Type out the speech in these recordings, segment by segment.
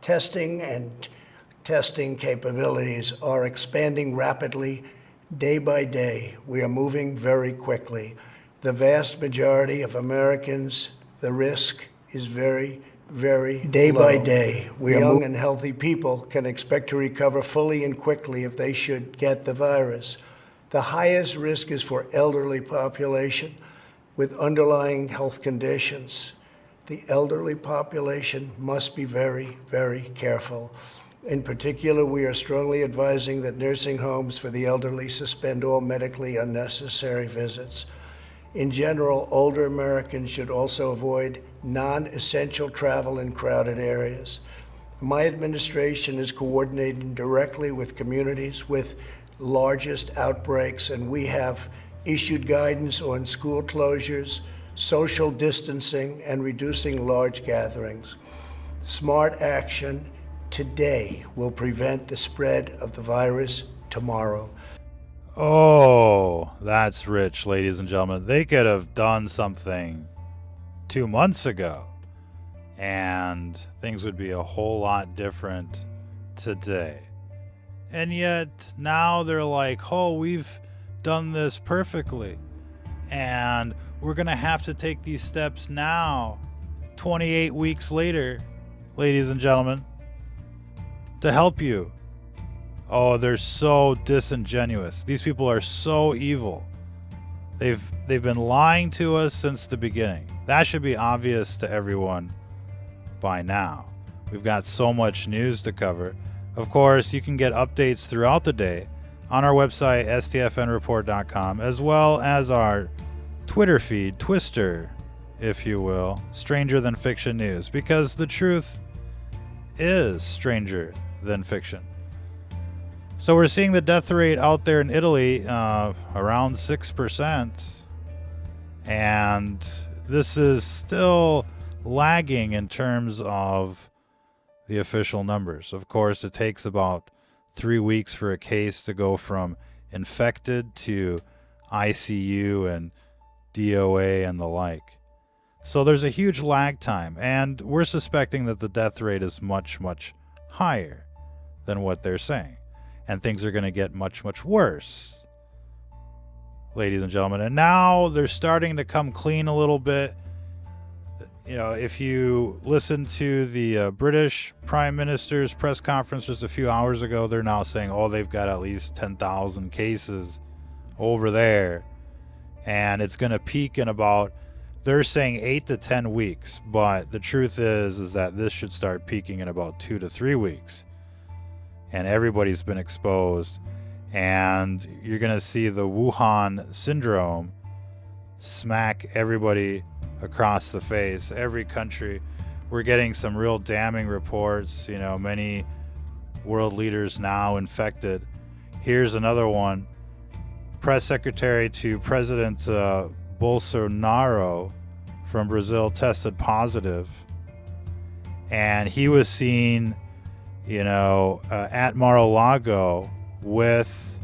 Testing and testing capabilities are expanding rapidly day by day. We are moving very quickly. The vast majority of Americans, the risk is very, very day low. By day. Young and healthy people can expect to recover fully and quickly if they should get the virus. The highest risk is for elderly population with underlying health conditions. The elderly population must be very, very careful. In particular, we are strongly advising that nursing homes for the elderly suspend all medically unnecessary visits. In general, older Americans should also avoid non-essential travel in crowded areas. My administration is coordinating directly with communities with largest outbreaks, and we have issued guidance on school closures, social distancing, and reducing large gatherings. Smart action today will prevent the spread of the virus tomorrow. Oh, that's rich, ladies and gentlemen. They could have done something 2 months ago, and things would be a whole lot different today. And yet now they're like, oh, we've done this perfectly, and we're going to have to take these steps now, 28 weeks later, ladies and gentlemen, to help you. Oh, they're so disingenuous. These people are so evil. They've been lying to us since the beginning. That should be obvious to everyone by now. We've got so much news to cover. Of course, you can get updates throughout the day on our website, stfnreport.com, as well as our Twitter feed, Twister, if you will, Stranger Than Fiction News, because the truth is stranger than fiction. So we're seeing the death rate out there in Italy around 6%, and this is still lagging in terms of the official numbers. Of course, it takes about 3 weeks for a case to go from infected to ICU and DOA and the like. So there's a huge lag time, and we're suspecting that the death rate is much, much higher than what they're saying. And things are going to get much, much worse, ladies and gentlemen. And now they're starting to come clean a little bit. You know, if you listen to the British Prime Minister's press conference just a few hours ago, they're now saying, oh, they've got at least 10,000 cases over there. And it's going to peak in about, they're saying 8 to 10 weeks. But the truth is that this should start peaking in about 2 to 3 weeks. And everybody's been exposed. And you're going to see the Wuhan syndrome smack everybody across the face, every country. We're getting some real damning reports, you know, many world leaders now infected. Here's another one. Press secretary to President Bolsonaro from Brazil tested positive, and he was seen, you know, at Mar-a-Lago with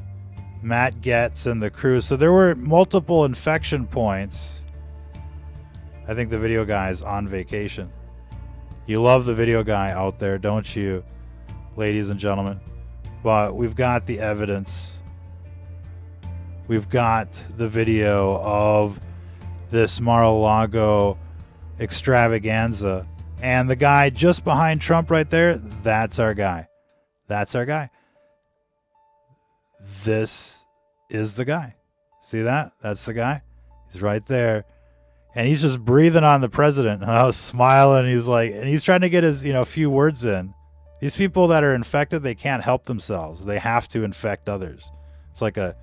Matt Getz and the crew. So there were multiple infection points. I think the video guy's on vacation. You love the video guy out there, don't you, ladies and gentlemen? But we've got the evidence. We've got the video of this Mar-a-Lago extravaganza. And the guy just behind Trump right there, that's our guy. That's our guy. This is the guy. See that? That's the guy. He's right there. And he's just breathing on the president. And I was smiling. He's like, and he's trying to get his, few words in. These people that are infected, they can't help themselves. They have to infect others. It's like a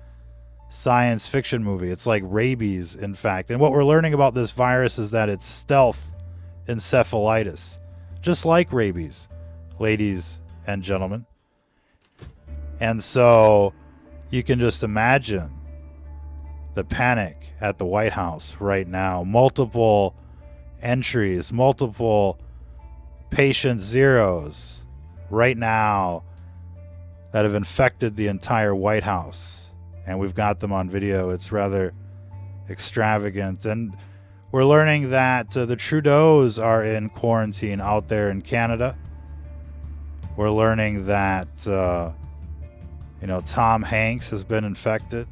science fiction movie. It's like rabies, in fact. And what we're learning about this virus is that it's stealth encephalitis, just like rabies, ladies and gentlemen. And so you can just imagine the panic at the White House right now. Multiple entries, multiple patient zeros right now that have infected the entire White House. And we've got them on video. It's rather extravagant. And we're learning that the Trudeaus are in quarantine out there in Canada. We're learning that, Tom Hanks has been infected.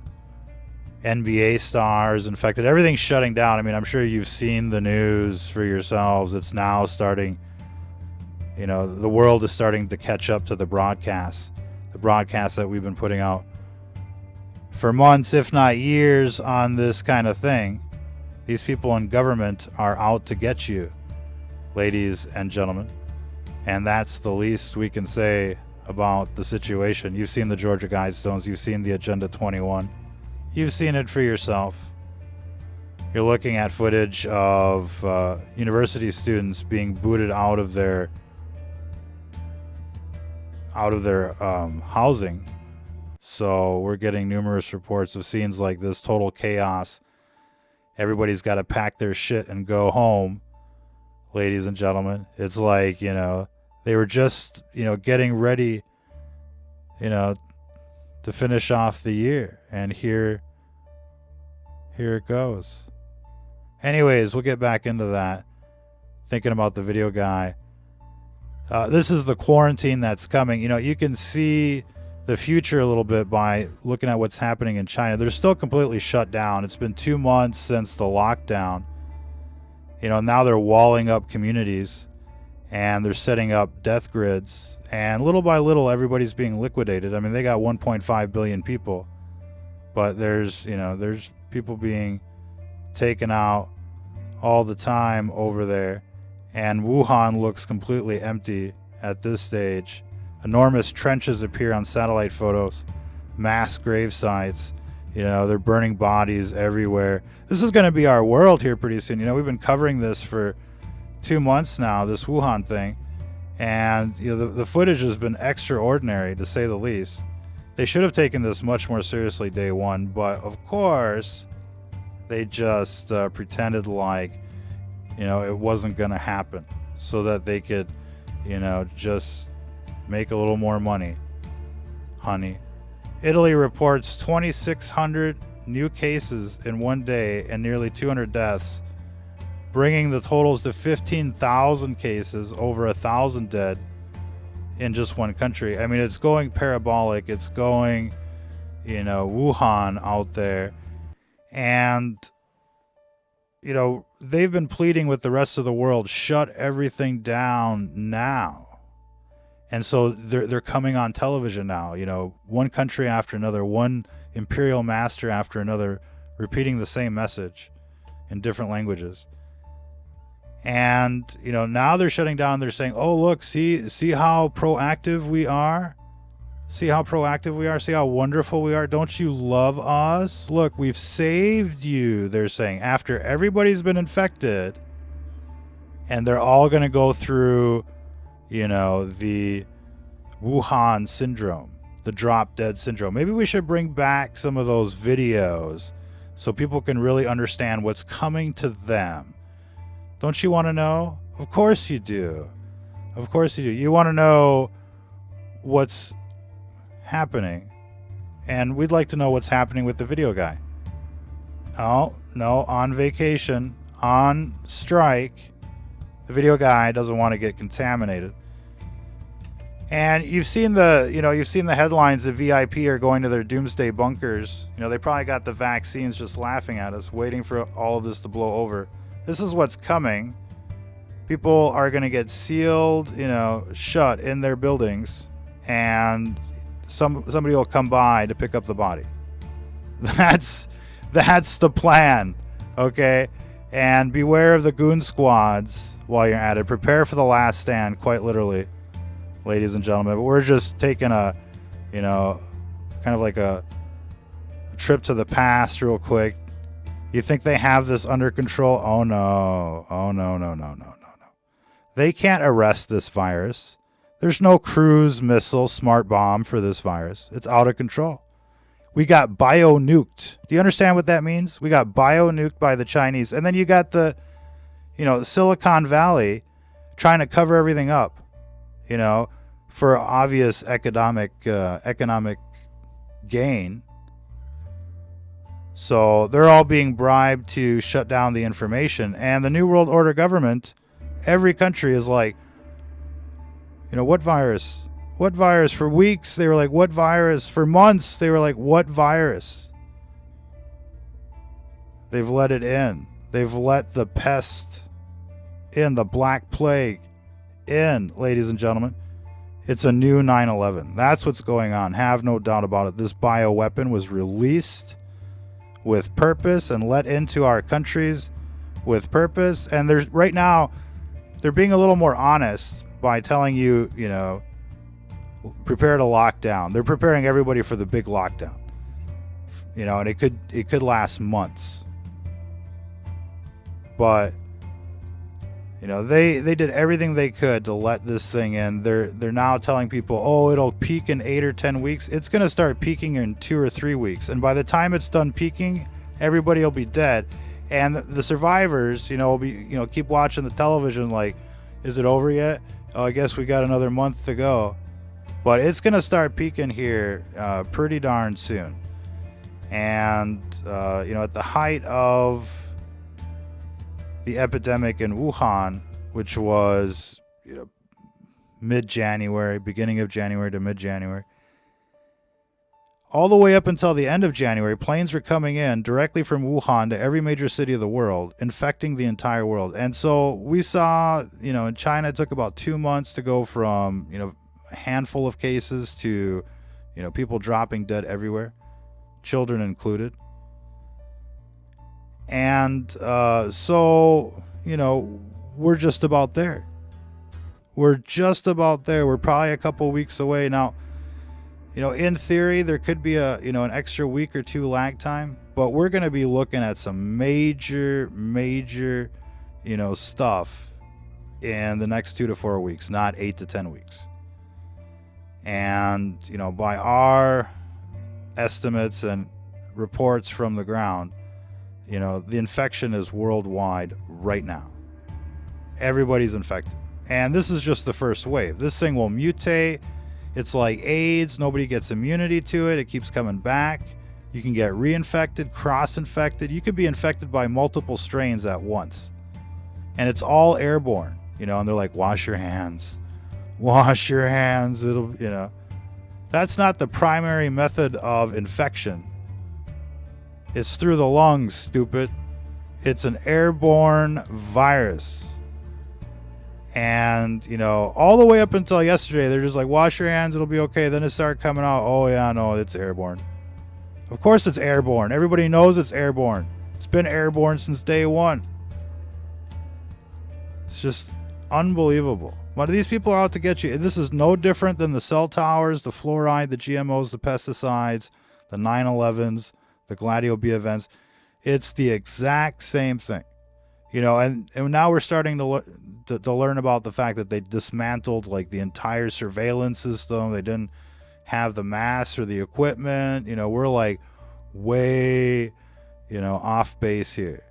NBA stars infected. Everything's shutting down. I mean, I'm sure you've seen the news for yourselves. It's now starting, the world is starting to catch up to the broadcasts that we've been putting out for months, if not years, on this kind of thing. These people in government are out to get you, ladies and gentlemen. And that's the least we can say about the situation. You've seen the Georgia Guidestones. You've seen the Agenda 21. You've seen it for yourself. You're looking at footage of university students being booted out of their housing. So we're getting numerous reports of scenes like this, total chaos. Everybody's got to pack their shit and go home, ladies and gentlemen. It's like, they were just, getting ready, to finish off the year. And here it goes. Anyways, we'll get back into that. Thinking about the video guy. This is the quarantine that's coming. You can see the future a little bit by looking at what's happening in China. They're still completely shut down. It's been 2 months since the lockdown. Now they're walling up communities and they're setting up death grids. And little by little, everybody's being liquidated. I mean, they got 1.5 billion people, but there's people being taken out all the time over there. And Wuhan looks completely empty at this stage. Enormous trenches appear on satellite photos, mass grave sites. They're burning bodies everywhere. This is going to be our world here pretty soon. We've been covering this for 2 months now, this Wuhan thing. And the footage has been extraordinary, to say the least. They should have taken this much more seriously day one, but of course, they just pretended like, it wasn't going to happen so that they could, just make a little more money, honey. Italy reports 2,600 new cases in one day and nearly 200 deaths, bringing the totals to 15,000 cases, over 1,000 dead in just one country. I mean, it's going parabolic. It's going, Wuhan out there. And, they've been pleading with the rest of the world, shut everything down now. And so they're coming on television now, one country after another, one imperial master after another, repeating the same message in different languages. And, now they're shutting down. They're saying, oh, look, see how proactive we are? See how proactive we are? See how wonderful we are? Don't you love us? Look, we've saved you, they're saying, after everybody's been infected. And they're all going to go through, the Wuhan syndrome, the drop dead syndrome. Maybe we should bring back some of those videos so people can really understand what's coming to them. Don't you want to know? Of course you do. Of course you do. You want to know what's happening. And we'd like to know what's happening with the video guy. Oh, no, on vacation, on strike. The video guy doesn't want to get contaminated. And you've seen the headlines that VIP are going to their doomsday bunkers. They probably got the vaccines just laughing at us, waiting for all of this to blow over. This is what's coming. People are going to get sealed, shut in their buildings, and somebody will come by to pick up the body. That's the plan, okay? And beware of the goon squads while you're at it. Prepare for the last stand, quite literally, ladies and gentlemen. But we're just taking a, kind of like a trip to the past real quick. You think they have this under control? Oh no. Oh no. They can't arrest this virus. There's no cruise missile smart bomb for this virus. It's out of control. We got bio-nuked. Do you understand what that means? We got bio-nuked by the Chinese. And then you got the, Silicon Valley trying to cover everything up, for obvious economic gain. So they're all being bribed to shut down the information. And the New World Order government, every country is like, what virus? What virus? For weeks, they were like, what virus? For months, they were like, what virus? They've let it in. They've let the pest in, the Black Plague in, ladies and gentlemen. It's a new 9/11. That's what's going on. Have no doubt about it. This bioweapon was released with purpose and let into our countries with purpose. And there's right now, they're being a little more honest by telling you, prepare to lock down. They're preparing everybody for the big lockdown. And it could last months. But they did everything they could to let this thing in. They're now telling people, oh, it'll peak in 8 or 10 weeks. It's going to start peaking in 2 or 3 weeks. And by the time it's done peaking, everybody will be dead. And the survivors, will be, keep watching the television like, is it over yet? Oh, I guess we got another month to go. But it's going to start peaking here pretty darn soon. And, at the height of the epidemic in Wuhan, which was mid-January, beginning of January to mid-January, all the way up until the end of January, planes were coming in directly from Wuhan to every major city of the world, infecting the entire world. And so we saw, in China, it took about 2 months to go from, a handful of cases to, people dropping dead everywhere, children included. And so, we're just about there. We're just about there. We're probably a couple weeks away. Now, in theory, there could be an extra week or two lag time, but we're going to be looking at some major, stuff in the next 2 to 4 weeks, not 8 to 10 weeks. And, by our estimates and reports from the ground, the infection is worldwide right now. Everybody's infected. And this is just the first wave. This thing will mutate. It's like AIDS. Nobody gets immunity to it. It keeps coming back. You can get reinfected, cross-infected. You could be infected by multiple strains at once. And it's all airborne, and they're like, wash your hands. Wash your hands. It'll, That's not the primary method of infection. It's through the lungs, stupid. It's an airborne virus. And, all the way up until yesterday, they're just like, wash your hands, it'll be okay. Then it started coming out, oh yeah, no, it's airborne. Of course it's airborne. Everybody knows it's airborne. It's been airborne since day one. It's just unbelievable. But these people are out to get you. This is no different than the cell towers, the fluoride, the GMOs, the pesticides, the 9/11s, the Gladio B events. It's the exact same thing, and now we're starting to learn about the fact that they dismantled like the entire surveillance system. They didn't have the masks or the equipment. We're like way, off base here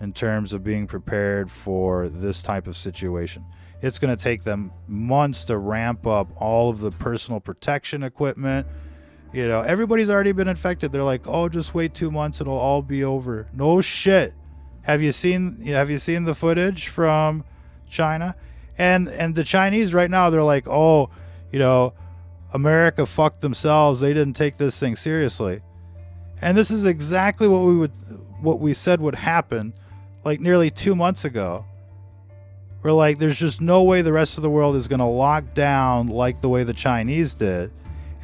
in terms of being prepared for this type of situation. It's going to take them months to ramp up all of the personal protection equipment. Everybody's already been infected. They're like, oh, just wait 2 months, it'll all be over. No shit. Have you seen the footage from China? And the Chinese right now, they're like, oh, America fucked themselves. They didn't take this thing seriously. And this is exactly what we said would happen like nearly 2 months ago. We're like, there's just no way the rest of the world is going to lock down like the way the Chinese did.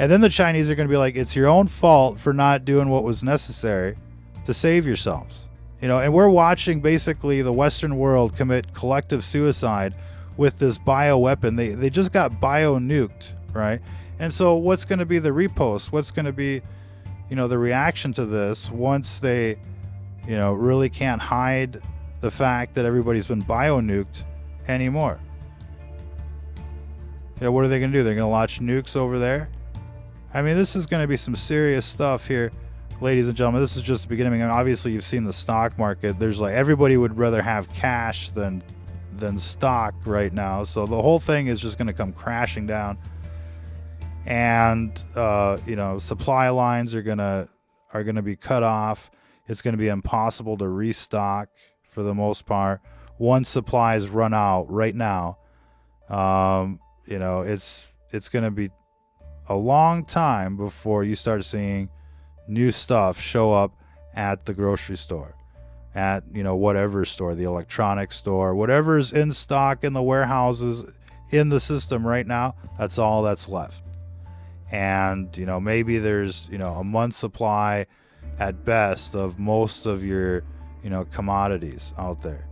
And then the Chinese are going to be like, it's your own fault for not doing what was necessary to save yourselves. And we're watching basically the Western world commit collective suicide with this bioweapon. They just got bio-nuked, right? And so what's going to be the repost? What's going to be, the reaction to this once they, really can't hide the fact that everybody's been bio-nuked anymore? What are they going to do? They're going to launch nukes over there? I mean, this is going to be some serious stuff here, ladies and gentlemen. This is just the beginning. And obviously, you've seen the stock market. There's like everybody would rather have cash than stock right now. So the whole thing is just going to come crashing down. And supply lines are gonna be cut off. It's going to be impossible to restock for the most part. Once supplies run out right now, it's going to be a long time before you start seeing new stuff show up at the grocery store, at, whatever store, the electronics store, whatever's in stock in the warehouses in the system right now. That's all that's left. And, maybe there's, a month's supply at best of most of your, commodities out there.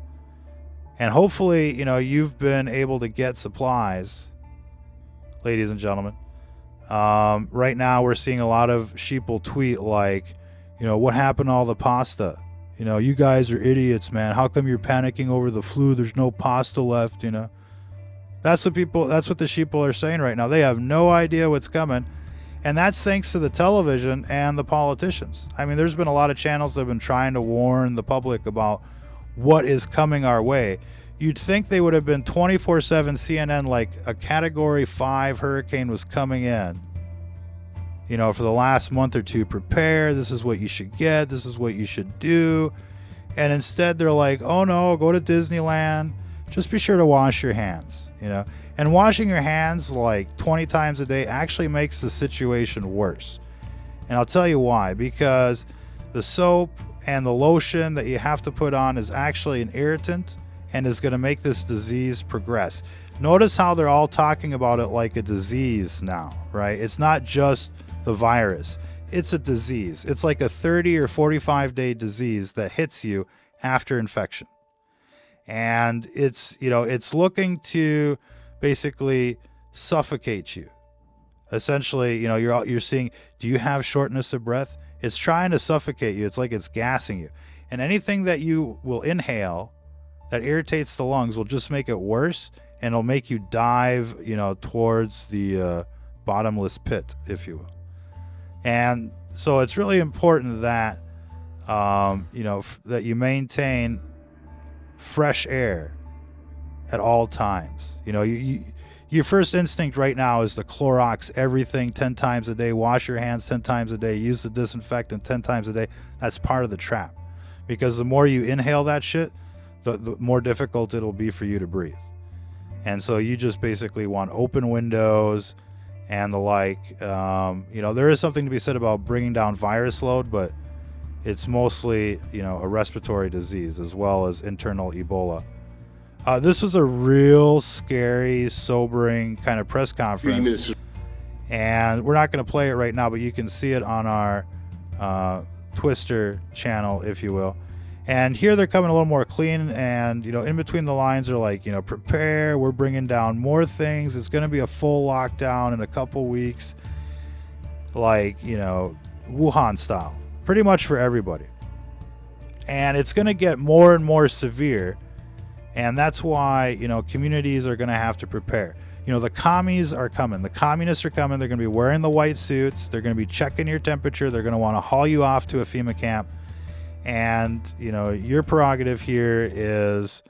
And hopefully, you've been able to get supplies, ladies and gentlemen. Right now we're seeing a lot of sheeple tweet like, what happened to all the pasta? You guys are idiots, man. How come you're panicking over the flu? There's no pasta left, That's what the sheeple are saying right now. They have no idea what's coming. And that's thanks to the television and the politicians. I mean, there's been a lot of channels that have been trying to warn the public about what is coming our way. You'd think they would have been 24/7 CNN like a Category 5 hurricane was coming in. For the last month or two, prepare. This is what you should get. This is what you should do. And instead they're like, oh no, go to Disneyland. Just be sure to wash your hands, And washing your hands like 20 times a day actually makes the situation worse. And I'll tell you why. Because the soap and the lotion that you have to put on is actually an irritant and is going to make this disease progress. Notice how they're all talking about it like a disease now, right? It's not just the virus. It's a disease. It's like a 30 or 45-day disease that hits you after infection. And it's looking to basically suffocate you. Essentially, you're seeing, do you have shortness of breath? It's trying to suffocate you. It's like it's gassing you. And anything that you will inhale that irritates the lungs will just make it worse, and it'll make you dive, towards the bottomless pit, if you will. And so it's really important that, that you maintain fresh air at all times. Your first instinct right now is to Clorox everything 10 times a day, wash your hands 10 times a day, use the disinfectant 10 times a day. That's part of the trap, because the more you inhale that shit, the more difficult it'll be for you to breathe. And so you just basically want open windows and the like. There is something to be said about bringing down virus load, but it's mostly, a respiratory disease as well as internal Ebola. This was a real scary, sobering kind of press conference. And we're not going to play it right now, but you can see it on our Twister channel, if you will. And here they're coming a little more clean, and, in between the lines are like, prepare, we're bringing down more things. It's going to be a full lockdown in a couple weeks, like, Wuhan style, pretty much for everybody. And it's going to get more and more severe. And that's why, communities are going to have to prepare. The commies are coming. The communists are coming. They're going to be wearing the white suits. They're going to be checking your temperature. They're going to want to haul you off to a FEMA camp. And, your prerogative here is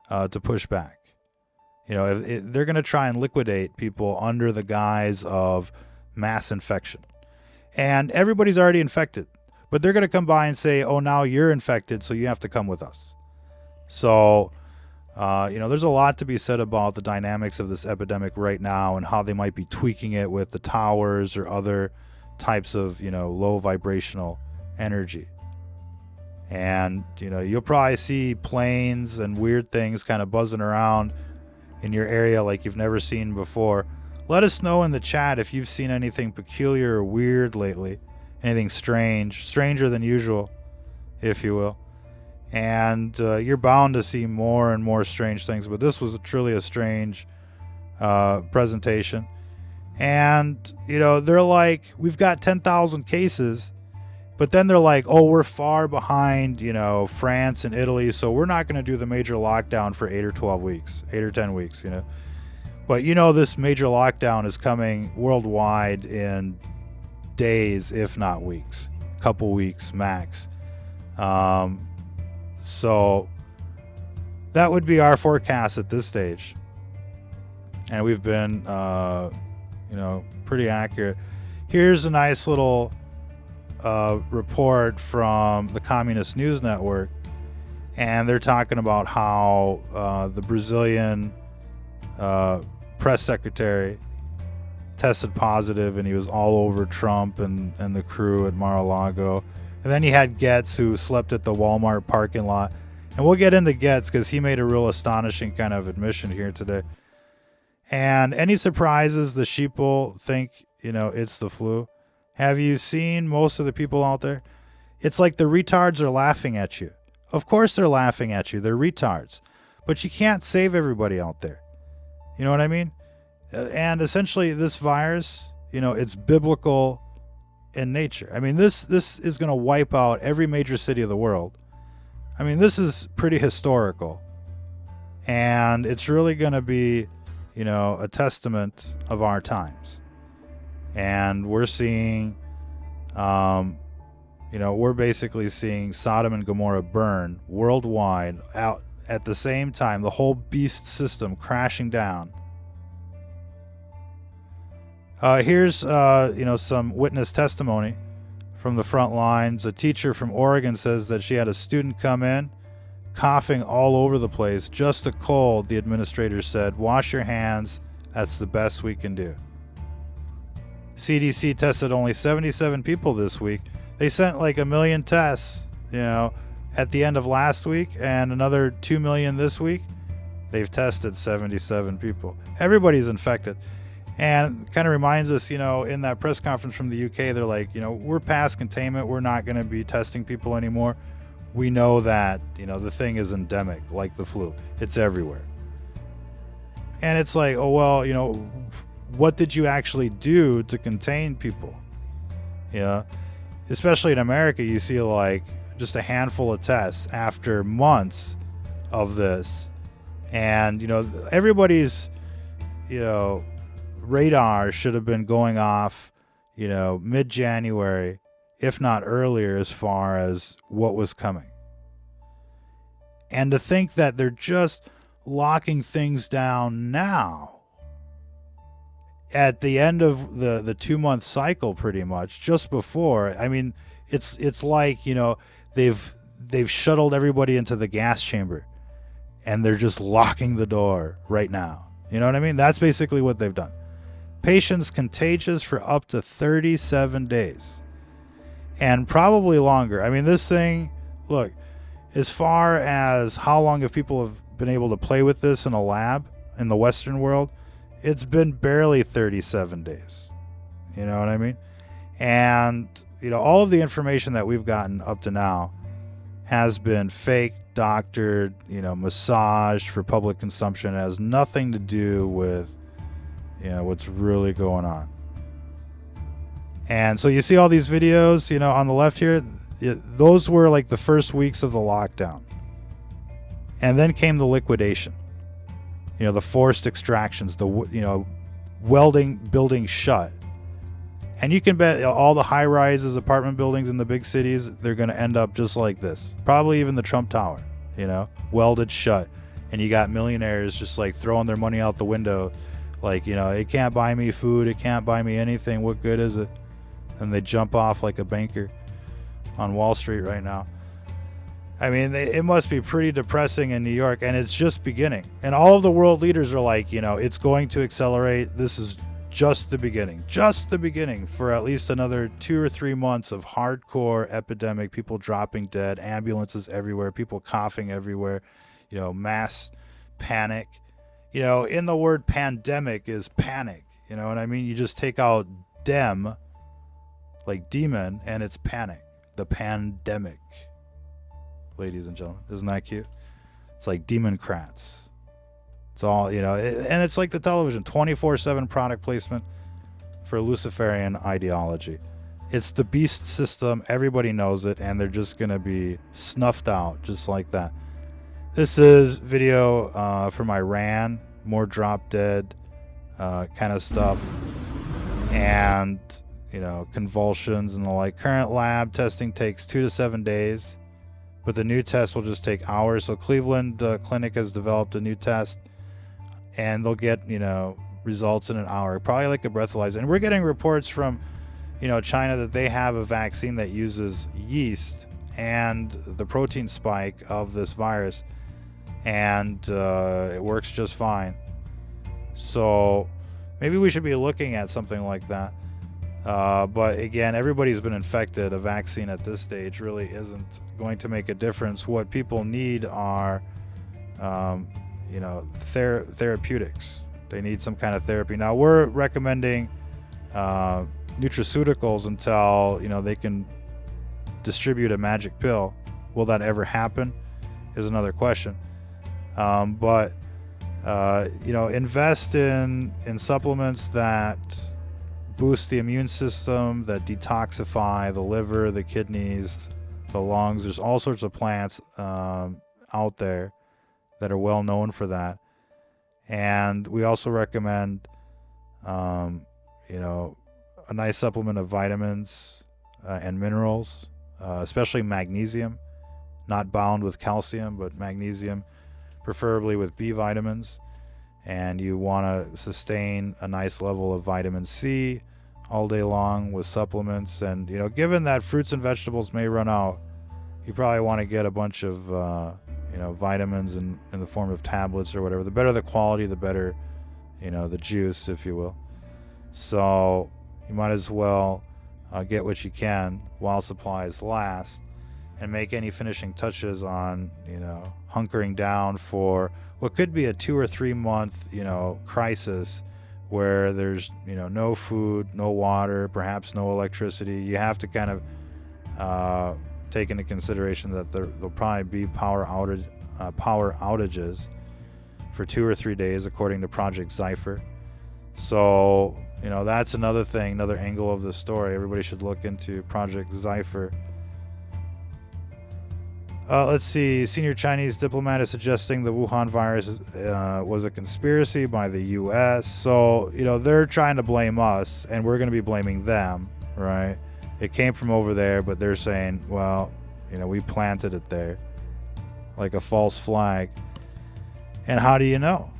to push back. They're going to try and liquidate people under the guise of mass infection. And everybody's already infected. But they're going to come by and say, oh, now you're infected, so you have to come with us. So, there's a lot to be said about the dynamics of this epidemic right now and how they might be tweaking it with the towers or other types of, low vibrational energy. And, you'll probably see planes and weird things kind of buzzing around in your area like you've never seen before. Let us know in the chat if you've seen anything peculiar or weird lately. Anything strange, stranger than usual, if you will. And you're bound to see more and more strange things. But this was truly a strange presentation. And, they're like, we've got 10,000 cases. But then they're like, oh, we're far behind, France and Italy, so we're not going to do the major lockdown for 8 or 12 weeks, 8 or 10 weeks, But this major lockdown is coming worldwide in days, if not weeks, couple weeks max. So that would be our forecast at this stage. And we've been, pretty accurate. Here's a nice little report from the Communist News Network, and they're talking about how the Brazilian press secretary tested positive, and he was all over Trump and the crew at Mar-a-Lago. And then you had Getz, who slept at the Walmart parking lot. And we'll get into Getz because he made a real astonishing kind of admission here today. And any surprises, the sheeple think, it's the flu. Have you seen most of the people out there? It's like the retards are laughing at you. Of course they're laughing at you. They're retards. But you can't save everybody out there. You know what I mean? And essentially this virus, it's biblical in nature. I mean, this is going to wipe out every major city of the world. I mean, this is pretty historical. And it's really going to be, a testament of our times. And we're seeing, we're basically seeing Sodom and Gomorrah burn worldwide out at the same time, the whole beast system crashing down. Here's, some witness testimony from the front lines. A teacher from Oregon says that she had a student come in, coughing all over the place, just a cold. The administrator said, "Wash your hands. That's the best we can do." CDC tested only 77 people this week. They sent like 1 million tests, at the end of last week, and another 2 million this week. They've tested 77 people. Everybody's infected. And kind of reminds us, in that press conference from the UK, they're like, we're past containment. We're not going to be testing people anymore. We know that, the thing is endemic, like the flu. It's everywhere. And it's like, oh, well, what did you actually do to contain people? Especially in America, you see like just a handful of tests after months of this. And, everybody's, radar should have been going off, mid-January, if not earlier, as far as what was coming. And to think that they're just locking things down now at the end of the 2-month cycle, pretty much just before. I mean, it's like, they've shuttled everybody into the gas chamber and they're just locking the door right now. You know what I mean? That's basically what they've done. Patients contagious for up to 37 days and probably longer. I mean, this thing, look, as far as how long have people have been able to play with this in a lab in the Western world, it's been barely 37 days. You know what I mean? And, all of the information that we've gotten up to now has been fake, doctored, massaged for public consumption. It has nothing to do with, what's really going on. And so you see all these videos, on the left here, those were like the first weeks of the lockdown. And then came the liquidation. The forced extractions, the, welding buildings shut. And you can bet all the high-rises, apartment buildings in the big cities, they're going to end up just like this. Probably even the Trump Tower, welded shut. And you got millionaires just like throwing their money out the window. Like, it can't buy me food. It can't buy me anything. What good is it? And they jump off like a banker on Wall Street right now. I mean, it must be pretty depressing in New York, and it's just beginning. And all of the world leaders are like, it's going to accelerate. This is just the beginning for at least another 2 or 3 months of hardcore epidemic, people dropping dead, ambulances everywhere, people coughing everywhere, mass panic. In the word pandemic is panic. You know what I mean? You just take out dem, like demon, and it's panic. The pandemic. Ladies and gentlemen, isn't that cute? It's like Democrats. It's all, and it's like the television, 24/7 product placement for Luciferian ideology. It's the beast system. Everybody knows it, and they're just going to be snuffed out just like that. This is video from Iran, more drop dead kind of stuff, and, convulsions and the like. Current lab testing takes 2 to 7 days. But the new test will just take hours. So Cleveland Clinic has developed a new test, and they'll get, results in an hour, probably like a breathalyzer. And we're getting reports from, China that they have a vaccine that uses yeast and the protein spike of this virus, and it works just fine. So maybe we should be looking at something like that. But again, everybody's been infected. A vaccine at this stage really isn't going to make a difference. What people need are, therapeutics. They need some kind of therapy. Now, we're recommending nutraceuticals until, they can distribute a magic pill. Will that ever happen is another question. But invest in supplements that boost the immune system, that detoxify the liver, the kidneys, the lungs. There's all sorts of plants out there that are well known for that. And we also recommend, a nice supplement of vitamins and minerals, especially magnesium, not bound with calcium, but magnesium, preferably with B vitamins. And you want to sustain a nice level of vitamin C all day long with supplements. And, given that fruits and vegetables may run out, you probably want to get a bunch of, vitamins in the form of tablets or whatever. The better the quality, the better, the juice, if you will. So you might as well get what you can while supplies last, and make any finishing touches on, hunkering down for what could be a 2 or 3 month, crisis where there's, no food, no water, perhaps no electricity. You have to kind of take into consideration that there'll probably be power outages for 2 or 3 days, according to Project Zypher. So, that's another thing, another angle of the story. Everybody should look into Project Zypher. Let's see. Senior Chinese diplomat is suggesting the Wuhan virus was a conspiracy by the U.S. So, they're trying to blame us, and we're going to be blaming them, right? It came from over there, but they're saying, well, we planted it there like a false flag. And how do you know?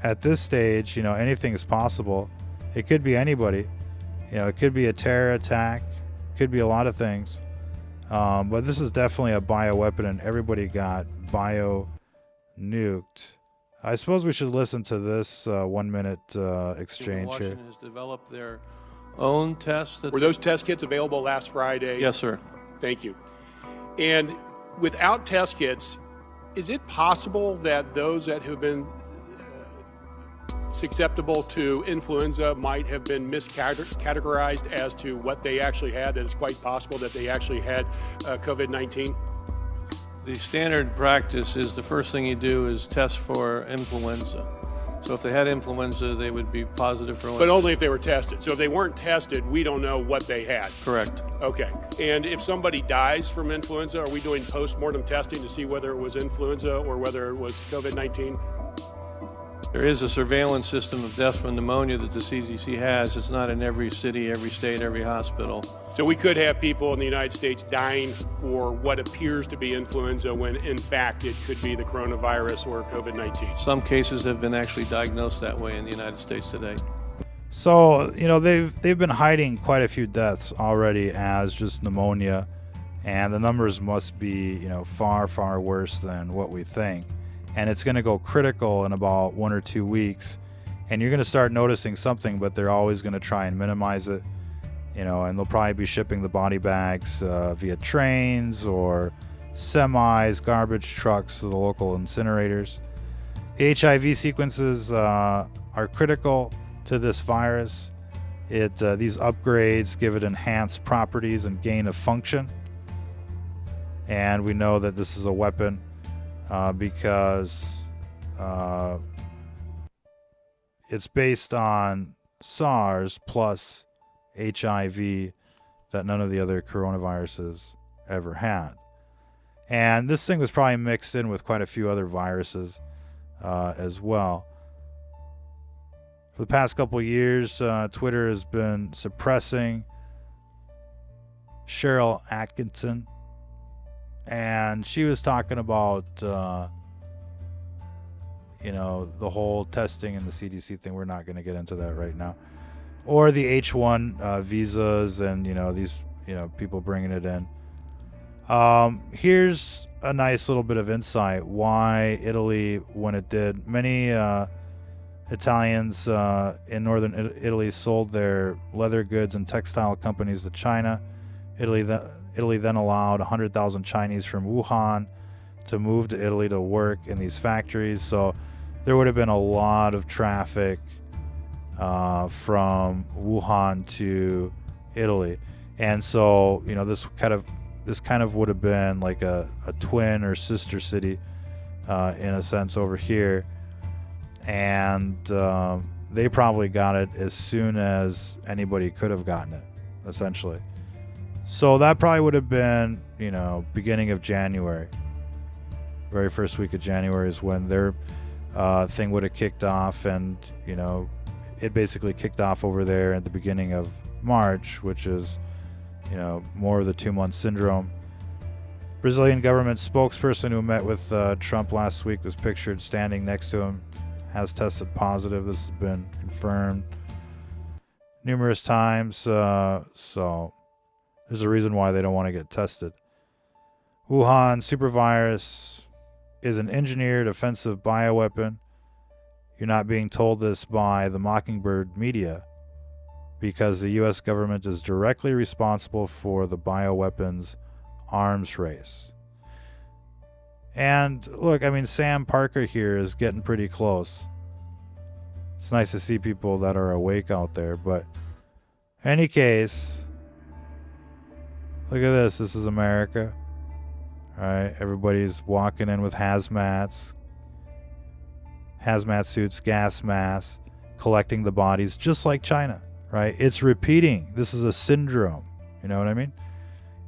At this stage, anything is possible. It could be anybody. It could be a terror attack. It could be a lot of things. But this is definitely a bioweapon, and everybody got bio-nuked. I suppose we should listen to this 1 minute exchange here. Washington has developed their own tests. Were those test kits available last Friday? Yes, sir. Thank you. And without test kits, is it possible that those that have been susceptible to influenza might have been miscategorized as to what they actually had, that it's quite possible that they actually had COVID-19? The standard practice is the first thing you do is test for influenza. So if they had influenza, they would be positive for But only if they were tested. So if they weren't tested, we don't know what they had. Correct. Okay. And if somebody dies from influenza, are we doing post-mortem testing to see whether it was influenza or whether it was COVID-19? There is a surveillance system of death from pneumonia that the CDC has. It's not in every city, every state, every hospital. So we could have people in the United States dying for what appears to be influenza when in fact it could be the coronavirus or COVID-19. Some cases have been actually diagnosed that way in the United States today. So, they've been hiding quite a few deaths already as just pneumonia, and the numbers must be, far, far worse than what we think. And it's going to go critical in about 1 or 2 weeks, and you're going to start noticing something, but they're always going to try and minimize it, and they'll probably be shipping the body bags via trains or semis, garbage trucks to the local incinerators. The HIV sequences are critical to this virus. These upgrades give it enhanced properties and gain of function, and we know that this is a weapon because it's based on SARS plus HIV that none of the other coronaviruses ever had. And this thing was probably mixed in with quite a few other viruses as well. For the past couple of years, Twitter has been suppressing Cheryl Atkinson, and she was talking about the whole testing and the CDC thing. We're not going to get into that right now, or the H1 visas and these people bringing it in. Here's a nice little bit of insight why Italy, when it did, many Italians in northern Italy sold their leather goods and textile companies to China. Italy then allowed 100,000 Chinese from Wuhan to move to Italy to work in these factories. So there would have been a lot of traffic from Wuhan to Italy. And so, this kind of would have been like a twin or sister city in a sense over here. And they probably got it as soon as anybody could have gotten it, essentially. So that probably would have been, beginning of January. Very first week of January is when their thing would have kicked off. And, it basically kicked off over there at the beginning of March, which is, more of the 2-month syndrome. Brazilian government spokesperson who met with Trump last week was pictured standing next to him, has tested positive. This has been confirmed numerous times. So there's a reason why they don't want to get tested. Wuhan supervirus is an engineered offensive bioweapon. You're not being told this by the Mockingbird media because the U.S. government is directly responsible for the bioweapons arms race. And look, Sam Parker here is getting pretty close. It's nice to see people that are awake out there. But in any case, look at this. This is America. All right, everybody's walking in with hazmat suits, gas masks, collecting the bodies, just like China, right? It's repeating. This is a syndrome. You know what I mean?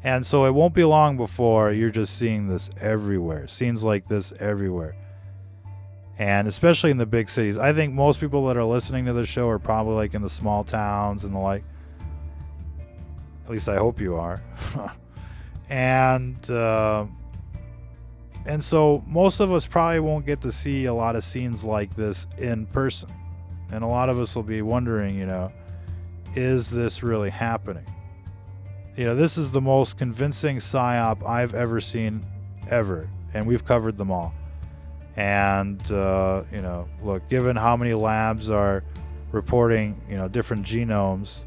And so it won't be long before you're just seeing this everywhere. Scenes like this everywhere. And especially in the big cities. I think most people that are listening to this show are probably like in the small towns and the like. At least I hope you are. And so most of us probably won't get to see a lot of scenes like this in person. And a lot of us will be wondering, is this really happening? This is the most convincing psyop I've ever seen, ever. And we've covered them all. And, look, given how many labs are reporting, different genomes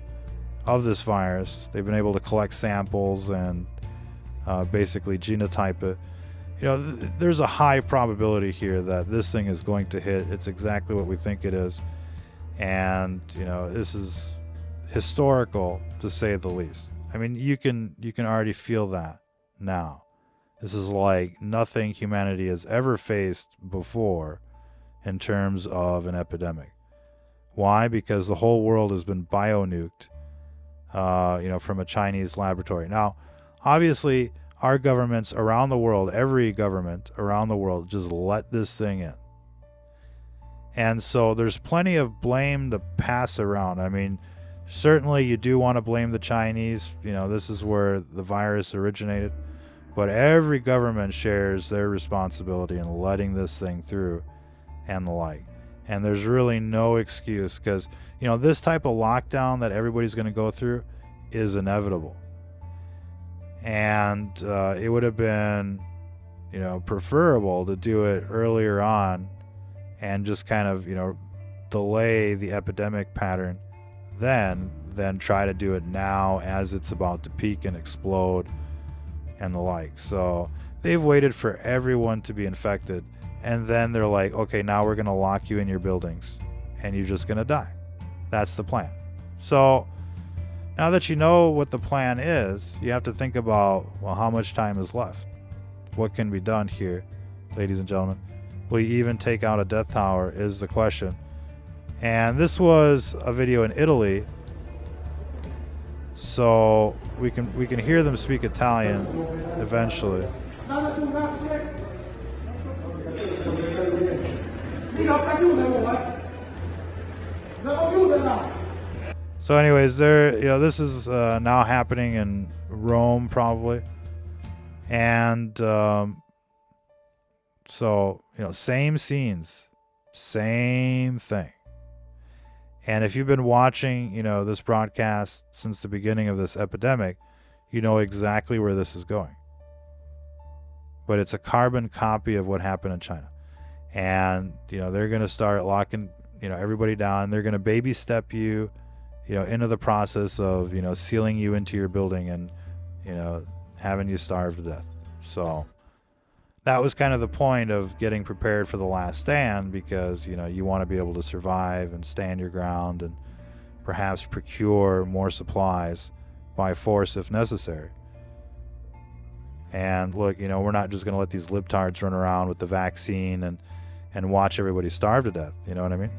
of this virus, they've been able to collect samples and basically genotype it. There's a high probability here that this thing is going to hit. It's exactly what we think it is. And, this is historical, to say the least. You can already feel that now. This is like nothing humanity has ever faced before in terms of an epidemic. Why? Because the whole world has been bio-nuked, from a Chinese laboratory. Now, obviously, our governments around the world, every government around the world, just let this thing in. And so there's plenty of blame to pass around. Certainly you do want to blame the Chinese. This is where the virus originated. But every government shares their responsibility in letting this thing through and the like. And there's really no excuse because, this type of lockdown that everybody's going to go through is inevitable. And it would have been, preferable to do it earlier on and just kind of, delay the epidemic pattern then try to do it now as it's about to peak and explode and the like. So they've waited for everyone to be infected, and then they're like, okay, now we're going to lock you in your buildings and you're just going to die. That's the plan. So now that you know what the plan is, you have to think about, well, how much time is left? What can be done here, ladies and gentlemen? Will you even take out a death tower is the question. And this was a video in Italy, so we can hear them speak Italian eventually. So anyways, this is now happening in Rome probably. And so, same scenes, same thing. And if you've been watching, this broadcast since the beginning of this epidemic, you know exactly where this is going. But it's a carbon copy of what happened in China. And, they're going to start locking, everybody down. They're going to baby step you, into the process of, sealing you into your building and, having you starve to death. So that was kind of the point of getting prepared for the last stand, because, you want to be able to survive and stand your ground and perhaps procure more supplies by force if necessary. And look, we're not just going to let these libtards run around with the vaccine and watch everybody starve to death. You know what I mean?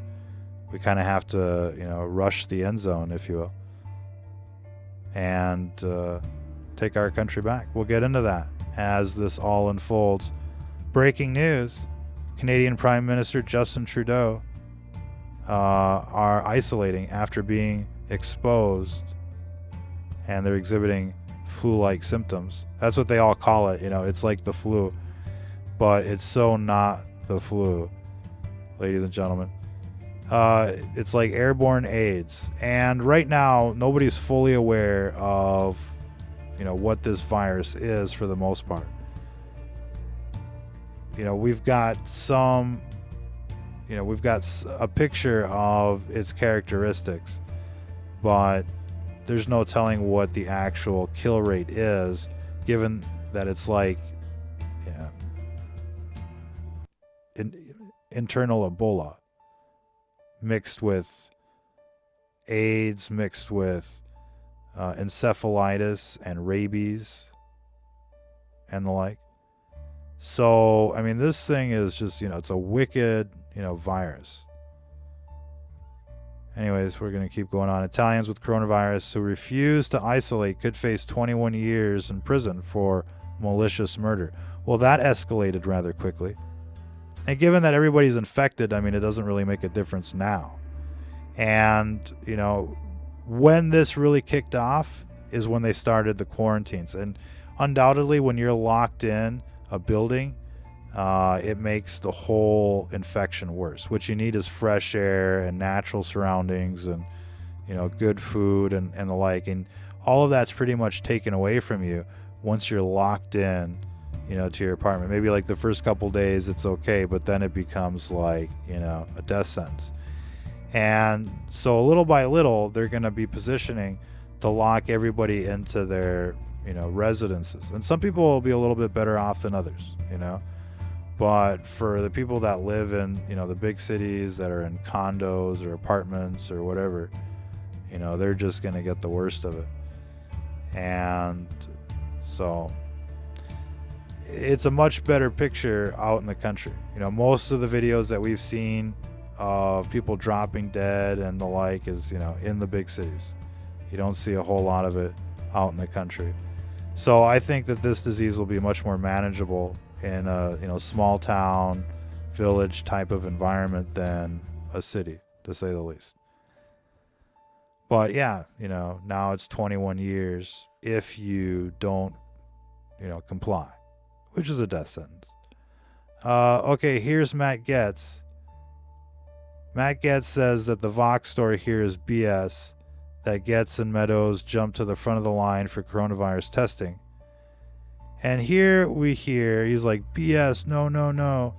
We kind of have to, rush the end zone, if you will, and take our country back. We'll get into that as this all unfolds. Breaking news: Canadian Prime Minister Justin Trudeau are isolating after being exposed, and they're exhibiting flu-like symptoms. That's what they all call it. It's like the flu, but it's so not the flu, ladies and gentlemen. It's like airborne AIDS, and right now nobody's fully aware of what this virus is for the most part. We've got a picture of its characteristics, but there's no telling what the actual kill rate is, given that it's like internal Ebola mixed with AIDS, mixed with encephalitis and rabies and the like. So, this thing is just, it's a wicked, virus. Anyways, we're going to keep going on. Italians with coronavirus who refuse to isolate could face 21 years in prison for malicious murder. Well, that escalated rather quickly. And given that everybody's infected, it doesn't really make a difference now. And, when this really kicked off is when they started the quarantines. And undoubtedly, when you're locked in a building, it makes the whole infection worse. What you need is fresh air and natural surroundings and, good food and the like. And all of that's pretty much taken away from you once you're locked in, to your apartment. Maybe like the first couple days it's okay, but then it becomes like, a death sentence. And so little by little, they're going to be positioning to lock everybody into their, residences. And some people will be a little bit better off than others, But for the people that live in, the big cities that are in condos or apartments or whatever, they're just going to get the worst of it. And so it's a much better picture out in the country. Most of the videos that we've seen of people dropping dead and the like is, in the big cities. You don't see a whole lot of it out in the country. So I think that this disease will be much more manageable in a small town, village type of environment than a city, to say the least. But yeah, now it's 21 years if you don't, comply, which is a death sentence. Okay, here's Matt Getz. Matt Getz says that the Vox story here is BS, that Getz and Meadows jumped to the front of the line for coronavirus testing. And here we hear, he's like, BS, no.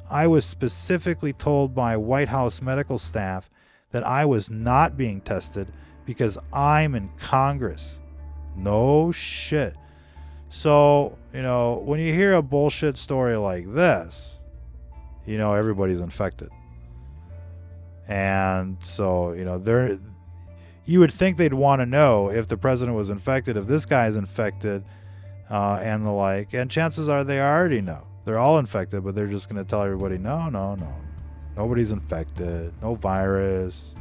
I was specifically told by White House medical staff that I was not being tested because I'm in Congress. No shit. So, when you hear a bullshit story like this, everybody's infected. And so, you would think they'd want to know if the president was infected, if this guy's infected, and the like. And chances are they already know. They're all infected, but they're just going to tell everybody, no. Nobody's infected. No virus.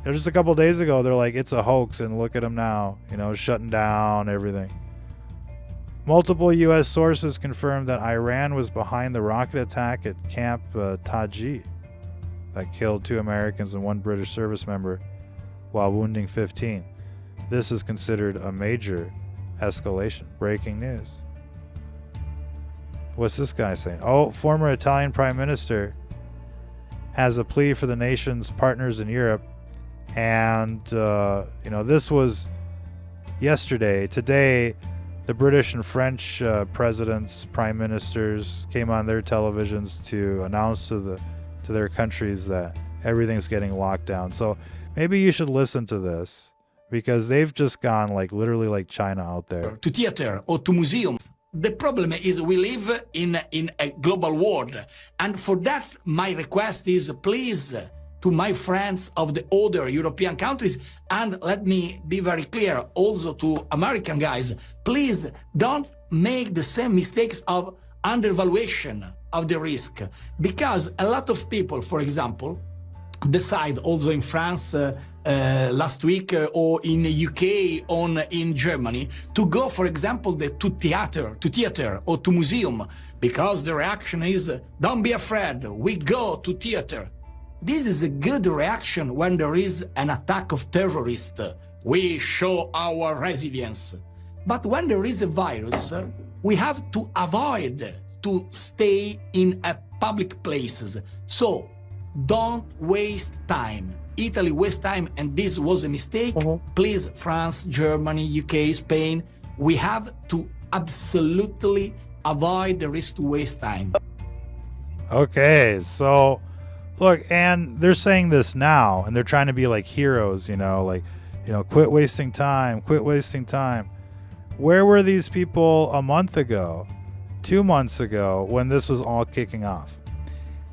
Just a couple days ago, they're like, it's a hoax, and look at them now, shutting down everything. Multiple U.S. sources confirmed that Iran was behind the rocket attack at Camp Taji that killed 2 Americans and 1 British service member while wounding 15. This is considered a major escalation. Breaking news. What's this guy saying? Oh, former Italian Prime Minister has a plea for the nation's partners in Europe. And, this was yesterday. Today, the British and French presidents, prime ministers came on their televisions to announce to the to their countries that everything's getting locked down. So maybe you should listen to this, because they've just gone like literally like China out there. To theater or to museums. The problem is we live in a global world. And for that, my request is please to my friends of the other European countries, and let me be very clear also to American guys, please don't make the same mistakes of undervaluation of the risk. Because a lot of people, for example, decide also in France last week or in the UK or in Germany to go, for example, to theater or to museum, because the reaction is, don't be afraid, we go to theater. This is a good reaction when there is an attack of terrorists. We show our resilience. But when there is a virus, we have to avoid to stay in public places. So don't waste time. Italy wastes time, and this was a mistake. Please, France, Germany, UK, Spain, we have to absolutely avoid the risk to waste time. Okay, so look, and they're saying this now, and they're trying to be like heroes, quit wasting time, quit wasting time. Where were these people a month ago, 2 months ago, when this was all kicking off?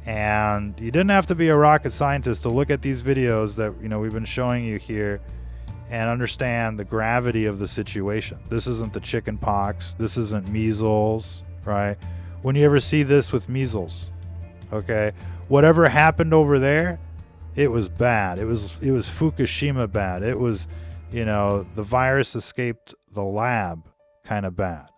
And you didn't have to be a rocket scientist to look at these videos that we've been showing you here and understand the gravity of the situation. This isn't the chicken pox. This isn't measles, right? When you ever see this with measles, okay, whatever happened over there, it was bad. It was Fukushima bad. It was, the virus escaped the lab kind of bad.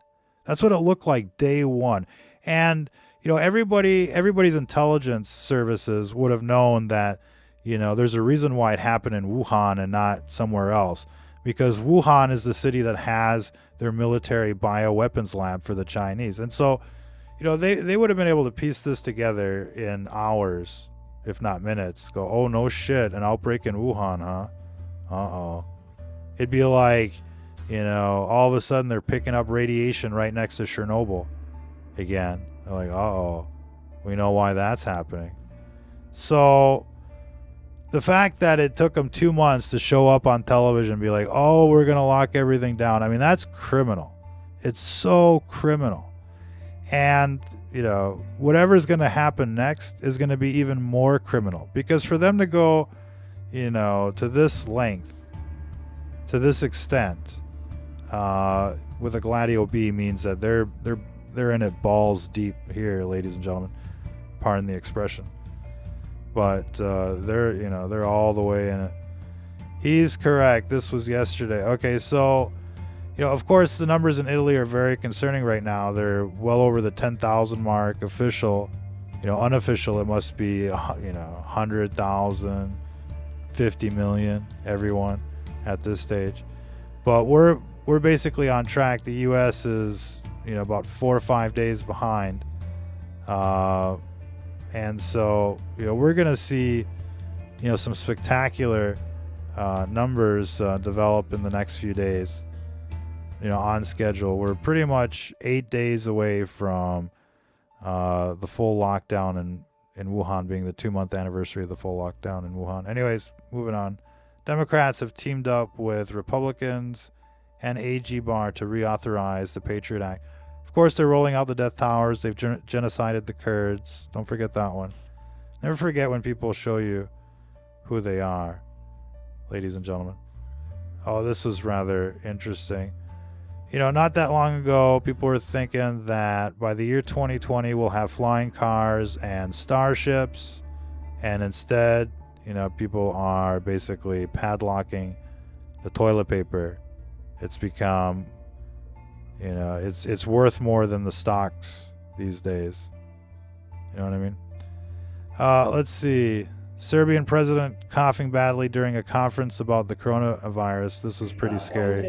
That's what it looked like day one. And everybody's intelligence services would have known that, there's a reason why it happened in Wuhan and not somewhere else. Because Wuhan is the city that has their military bioweapons lab for the Chinese. And so, they would have been able to piece this together in hours, if not minutes. Go, oh, no shit, an outbreak in Wuhan, huh? Uh-oh. It'd be like, all of a sudden they're picking up radiation right next to Chernobyl again. They're like, uh-oh, we know why that's happening. So the fact that it took them 2 months to show up on television and be like, oh, we're going to lock everything down. I mean, that's criminal. It's so criminal. And, whatever's going to happen next is going to be even more criminal. Because for them to go, to this length, to this extent, with a Gladio B means that they're in it balls deep here, ladies and gentlemen. Pardon the expression. But they're all the way in it. He's correct. This was yesterday. Okay, so of course the numbers in Italy are very concerning right now. They're well over the 10,000 mark. Official, unofficial, it must be 100,000, 50 million, everyone at this stage. But we're basically on track. The U.S. is about 4 or 5 days behind, and so we're gonna see some spectacular numbers develop in the next few days, on schedule. We're pretty much 8 days away from the full lockdown in Wuhan, being the 2-month anniversary of the full lockdown in Wuhan. Anyways, moving on. Democrats have teamed up with Republicans and AG Barr to reauthorize the Patriot Act. Of course, they're rolling out the death towers. They've genocided the Kurds. Don't forget that one. Never forget when people show you who they are, ladies and gentlemen. Oh, this was rather interesting. Not that long ago, people were thinking that by the year 2020, we'll have flying cars and starships. And instead, people are basically padlocking the toilet paper. It's become, it's worth more than the stocks these days. You know what I mean? Let's see. Serbian president coughing badly during a conference about the coronavirus. This was pretty scary.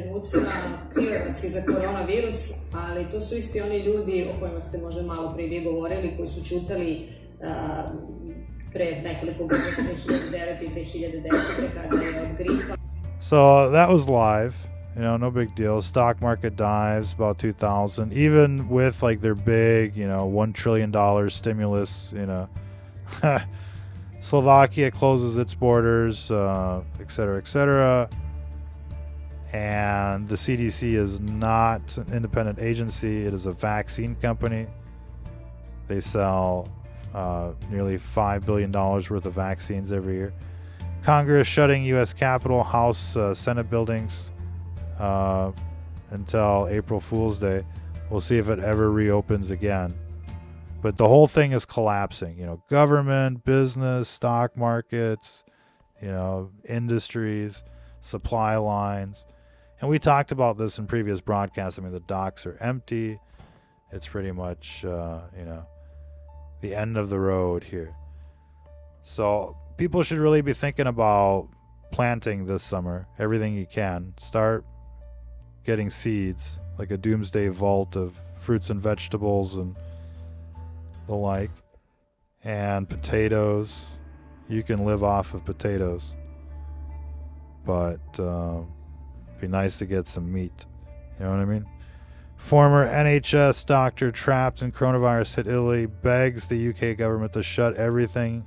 Krive nas i za koronavirus, ali to su isti oni ljudi o kojima ste možda malo prije vi govorili, koji su ćutali pre nekoliko godina, 2009 i 2010, kada je od gripa. So that was live. No big deal. Stock market dives about 2000, even with like their big, $1 trillion stimulus, Slovakia closes its borders, et cetera, et cetera. And the CDC is not an independent agency. It is a vaccine company. They sell nearly $5 billion worth of vaccines every year. Congress shutting U.S. Capitol, House, Senate buildings until April Fool's Day. We'll see if it ever reopens again. But the whole thing is collapsing. You know, government, business, stock markets, you know, industries, supply lines. And we talked about this in previous broadcasts. I mean, the docks are empty. It's pretty much, you know, the end of the road here. So people should really be thinking about planting this summer. Everything you can. Start getting seeds, like a doomsday vault of fruits and vegetables and the like. And potatoes. You can live off of potatoes. But it'd be nice to get some meat. You know what I mean? Former NHS doctor trapped in coronavirus hit Italy begs the UK government to shut everything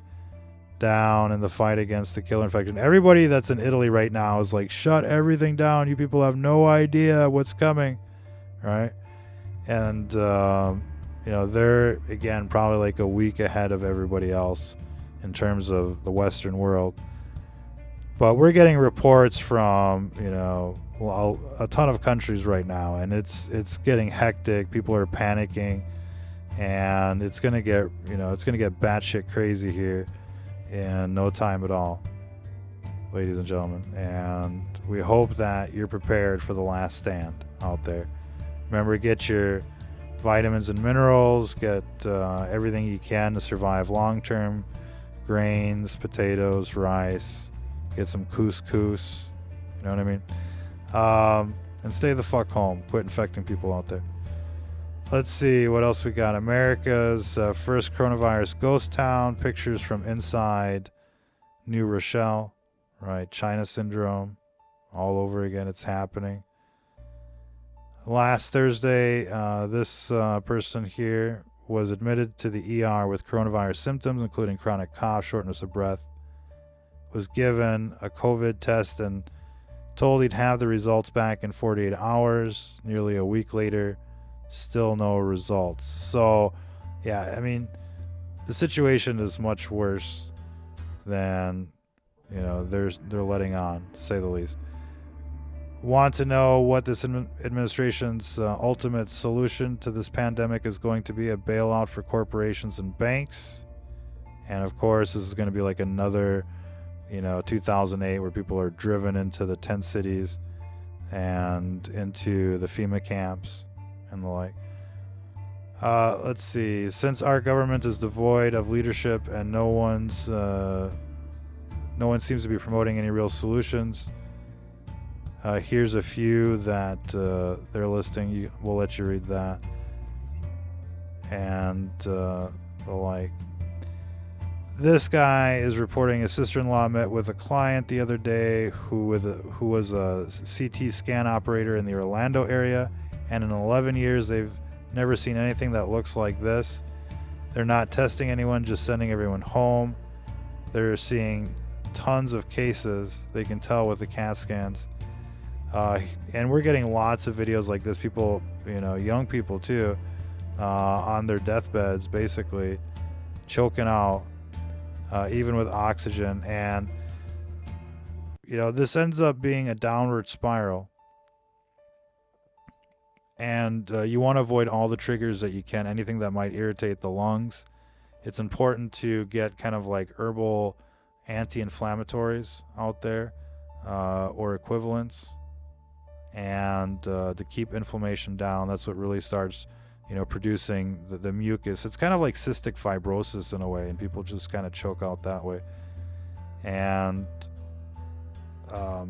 down in the fight against the killer infection. Everybody that's in Italy right now is like, shut everything down. You people have no idea what's coming, right? And, you know, they're, again, probably like a week ahead of everybody else in terms of the Western world. But we're getting reports from, you know, a ton of countries right now, and it's getting hectic. People are panicking, and it's gonna get, you know, it's gonna get batshit crazy here in no time at all, ladies and gentlemen. And we hope that you're prepared for the last stand out there. Remember, get your vitamins and minerals, get everything you can to survive long term. Grains, potatoes, rice, get some couscous, you know what I mean? And stay the fuck home. Quit infecting people out there. Let's see what else we got. America's first coronavirus ghost town. Pictures from inside New Rochelle. Right, China syndrome. All over again. It's happening. Last Thursday, this person here was admitted to the ER with coronavirus symptoms, including chronic cough, shortness of breath. Was given a COVID test and told he'd have the results back in 48 hours. Nearly a week later, still no results. So, yeah, I mean, the situation is much worse than, you know, they're letting on, to say the least. Want to know what this administration's ultimate solution to this pandemic is going to be? A bailout for corporations and banks. And of course, this is going to be like another, you know, 2008, where people are driven into the tent cities and into the FEMA camps and the like. Let's see. Since our government is devoid of leadership and no one seems to be promoting any real solutions, here's a few that they're listing. We'll let you read that. And the like. This guy is reporting his sister-in-law met with a client the other day who was a CT scan operator in the Orlando area, and in 11 years they've never seen anything that looks like this. They're not testing anyone, just sending everyone home. They're seeing tons of cases. They can tell with the CAT scans. And we're getting lots of videos like this. People, you know, young people too, on their deathbeds, basically choking out. Even with oxygen. And, you know, this ends up being a downward spiral. And you want to avoid all the triggers that you can, anything that might irritate the lungs. It's important to get kind of like herbal anti-inflammatories out there, or equivalents, and to keep inflammation down. That's what really starts, you know, producing the mucus. It's kind of like cystic fibrosis in a way, and people just kind of choke out that way. And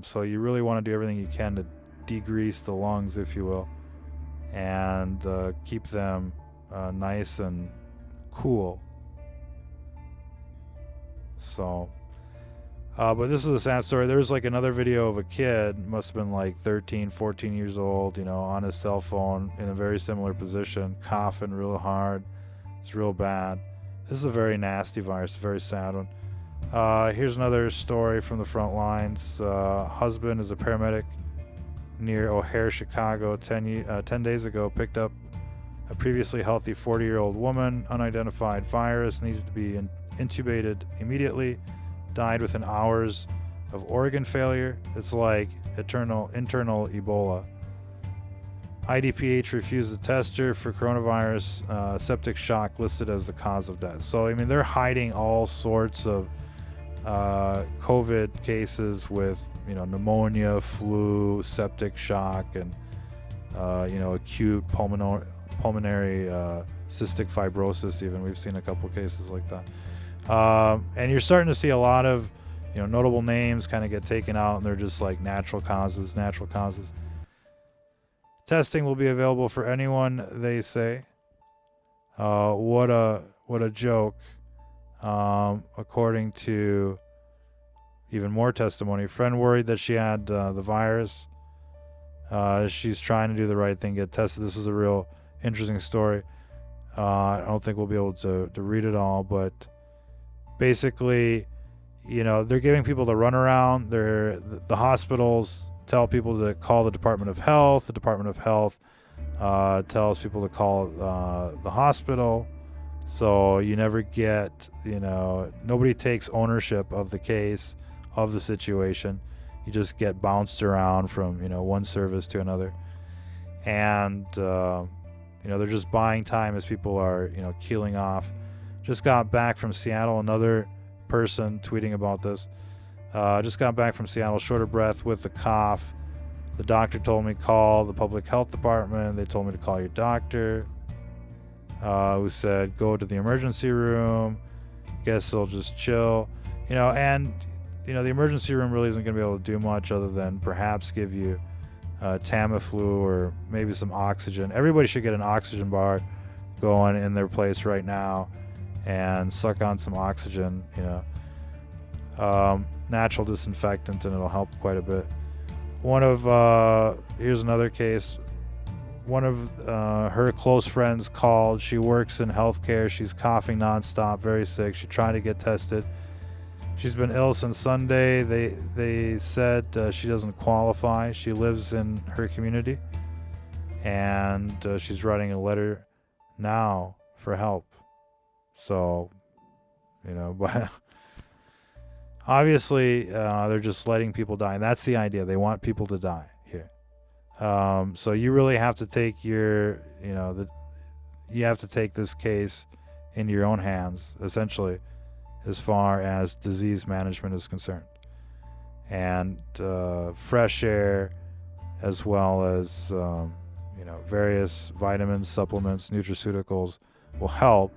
so you really want to do everything you can to degrease the lungs, if you will, and keep them nice and cool. So, but this is a sad story. There's like another video of a kid, must have been like 13, 14 years old, you know, on his cell phone in a very similar position, coughing real hard. It's real bad. This is a very nasty virus, a very sad one. Here's another story from the front lines. Husband is a paramedic near O'Hare, Chicago. 10 days ago, picked up a previously healthy 40-year-old woman, unidentified virus, needed to be intubated immediately, died within hours of organ failure. It's like internal Ebola. IDPH refused to test her for coronavirus. Septic shock listed as the cause of death. So, I mean, they're hiding all sorts of COVID cases with, pneumonia, flu, septic shock, and, acute pulmonary cystic fibrosis. Even we've seen a couple cases like that. And you're starting to see a lot of, notable names kind of get taken out, and they're just like natural causes. Testing will be available for anyone, they say. What a joke. According to even more testimony, friend worried that she had the virus. She's trying to do the right thing, get tested. This was a real interesting story. I don't think we'll be able to read it all, but basically, they're giving people the runaround. The hospitals tell people to call the Department of Health. The Department of Health tells people to call the hospital. So you never get, nobody takes ownership of the case, of the situation. You just get bounced around from, one service to another. And, they're just buying time as people are, keeling off. Just got back from Seattle. Another person tweeting about this. Just got back from Seattle, short of breath with a cough. The doctor told me call the public health department. They told me to call your doctor, who said go to the emergency room. Guess they'll just chill, and the emergency room really isn't going to be able to do much other than perhaps give you Tamiflu or maybe some oxygen. Everybody should get an oxygen bar going in their place right now and suck on some oxygen, natural disinfectant, and it'll help quite a bit. Here's another case. One of her close friends called. She works in healthcare. She's coughing nonstop, very sick. She tried to get tested. She's been ill since Sunday. They said she doesn't qualify. She lives in her community, and she's writing a letter now for help. So, but obviously they're just letting people die, and that's the idea. They want people to die here. So you really have to take you have to take this case into your own hands, essentially, as far as disease management is concerned. And fresh air, as well as various vitamins, supplements, nutraceuticals will help.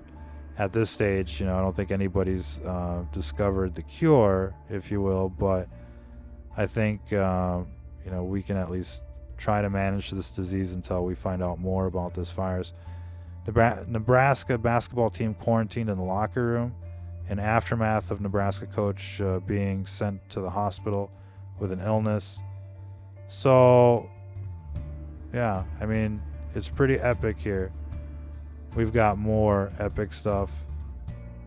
At this stage, I don't think anybody's discovered the cure, if you will, but I think we can at least try to manage this disease until we find out more about this virus. Nebraska basketball team quarantined in the locker room in aftermath of Nebraska coach being sent to the hospital with an illness. So, yeah, I mean, it's pretty epic here. We've got more epic stuff,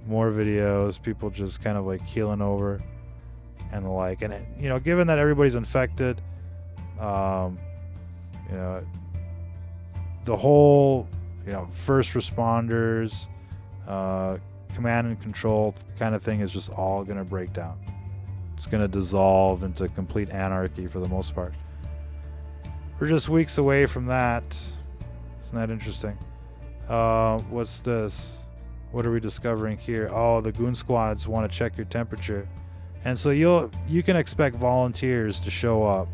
more videos, people just kind of like keeling over and the like. And, given that everybody's infected, the whole, first responders, command and control kind of thing is just all going to break down. It's going to dissolve into complete anarchy for the most part. We're just weeks away from that. Isn't that interesting? What's this? What are we discovering here? Oh, the goon squads want to check your temperature. And so you can expect volunteers to show up,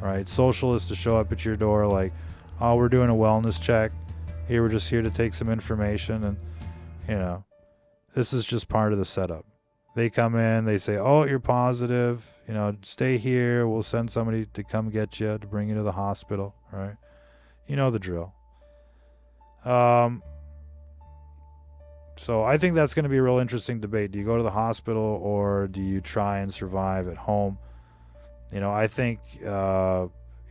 right? Socialists to show up at your door like, oh, we're doing a wellness check. Here, we're just here to take some information. And, this is just part of the setup. They come in, they say, oh, you're positive, stay here. We'll send somebody to come get you, to bring you to the hospital, right? You know the drill. So I think that's going to be a real interesting debate. Do you go to the hospital or do you try and survive at home? I think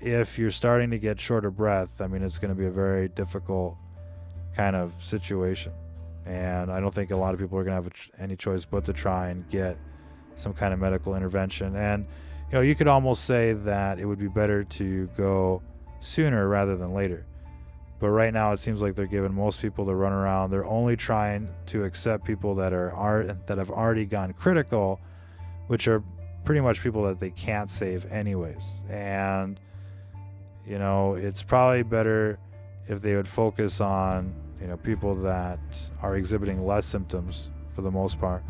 if you're starting to get short of breath, I mean, it's going to be a very difficult kind of situation. And I don't think a lot of people are going to have any choice but to try and get some kind of medical intervention. And you could almost say that it would be better to go sooner rather than later. But right now it seems like they're giving most people the runaround. They're only trying to accept people that have already gone critical, which are pretty much people that they can't save anyways. And it's probably better if they would focus on people that are exhibiting less symptoms for the most part.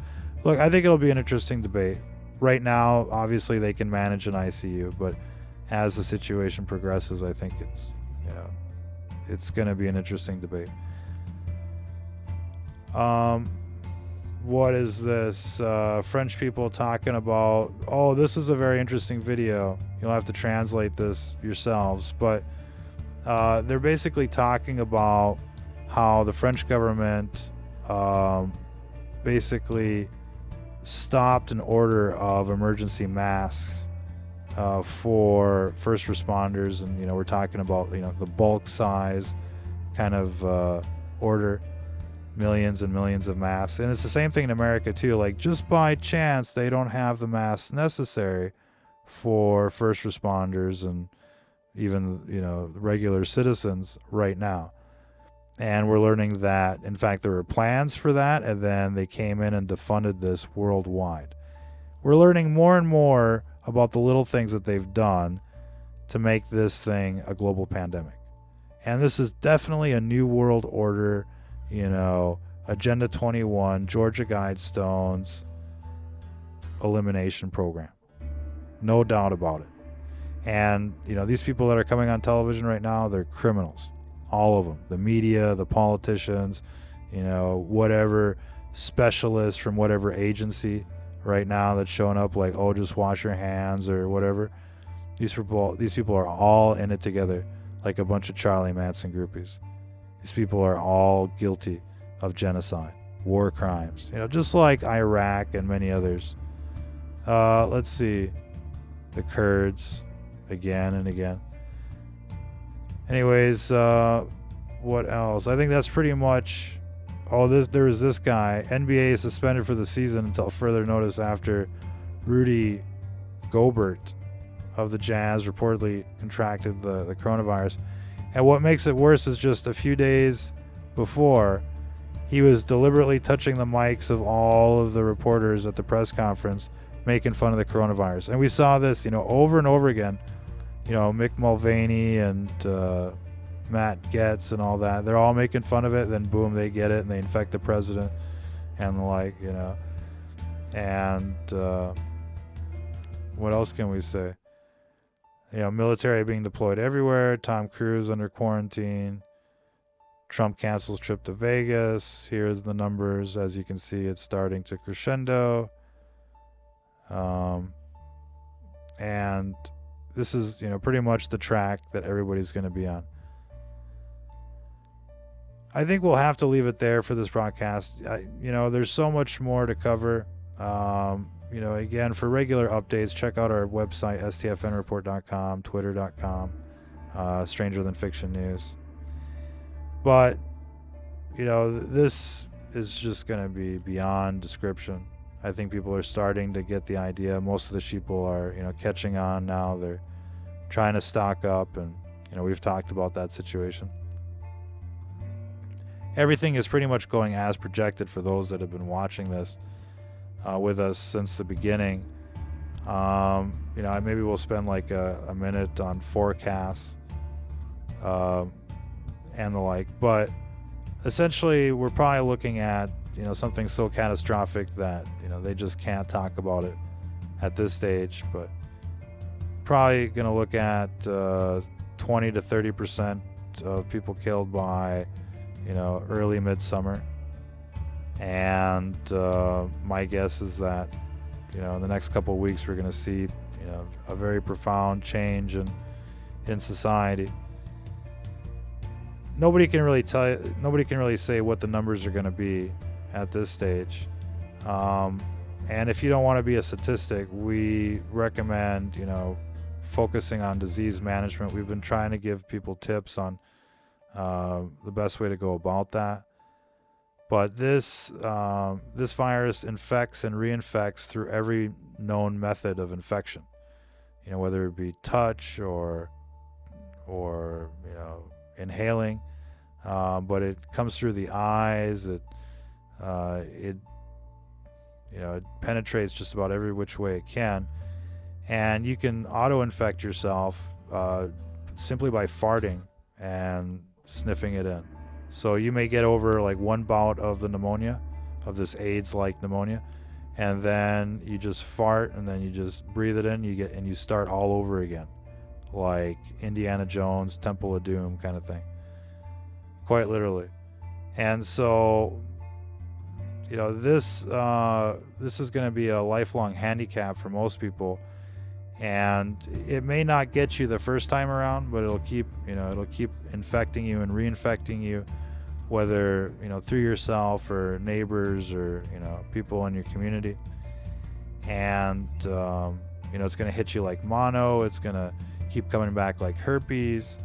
Look, I think it'll be an interesting debate. Right now, obviously they can manage an ICU, but as the situation progresses, I think it's going to be an interesting debate. What is this? French people talking about, this is a very interesting video. You'll have to translate this yourselves, but they're basically talking about how the French government basically stopped an order of emergency masks for first responders, and we're talking about the bulk size kind of order, millions and millions of masks. And it's the same thing in America too. Like, just by chance they don't have the masks necessary for first responders and even regular citizens right now. And we're learning that in fact there were plans for that, and then they came in and defunded this worldwide. We're learning more and more about the little things that they've done to make this thing a global pandemic. And this is definitely a new world order, Agenda 21, Georgia Guidestones elimination program. No doubt about it. And, these people that are coming on television right now, they're criminals. All of them. The media, the politicians, whatever specialists from whatever agency right now that's showing up like, just wash your hands or whatever. These people are all in it together like a bunch of Charlie Manson groupies. These people are all guilty of genocide, war crimes, just like Iraq and many others. Let's see. The Kurds, again and again. Anyways, what else? I think that's pretty much... there was this guy. NBA is suspended for the season until further notice after Rudy Gobert of the Jazz reportedly contracted the coronavirus. And what makes it worse is just a few days before, he was deliberately touching the mics of all of the reporters at the press conference, making fun of the coronavirus. And we saw this, over and over again. Mick Mulvaney and Matt Getz and all that. They're all making fun of it. Then boom, they get it and they infect the president and the like, And what else can we say? Military being deployed everywhere. Tom Cruise under quarantine. Trump cancels trip to Vegas. Here's the numbers. As you can see, it's starting to crescendo. And this is, pretty much the track that everybody's going to be on. I think we'll have to leave it there for this broadcast. There's so much more to cover. Again, for regular updates, check out our website, stfnreport.com, twitter.com, Stranger Than Fiction News. But, this is just going to be beyond description. I think people are starting to get the idea. Most of the sheeple are, catching on now. They're trying to stock up, and, we've talked about that situation. Everything is pretty much going as projected for those that have been watching this with us since the beginning. Maybe we'll spend like a minute on forecasts and the like, but essentially we're probably looking at something so catastrophic that they just can't talk about it at this stage, but probably going to look at 20 to 30% of people killed by early midsummer. And my guess is that in the next couple of weeks we're going to see a very profound change in society. Nobody can really say what the numbers are going to be at this stage. And if you don't want to be a statistic, we recommend focusing on disease management. We've been trying to give people tips on the best way to go about that. But this virus infects and reinfects through every known method of infection. Whether it be touch or inhaling, but it comes through the eyes. It penetrates just about every which way it can, and you can auto-infect yourself simply by farting and sniffing it in. So you may get over like one bout of the pneumonia, of this AIDS-like pneumonia, and then you just fart and then you just breathe it in, and you start all over again, like Indiana Jones, Temple of Doom kind of thing, quite literally. And so this is going to be a lifelong handicap for most people, and it may not get you the first time around, but it'll keep infecting you and reinfecting you, whether through yourself or neighbors or people in your community. And it's going to hit you like mono. It's going to keep coming back like herpes,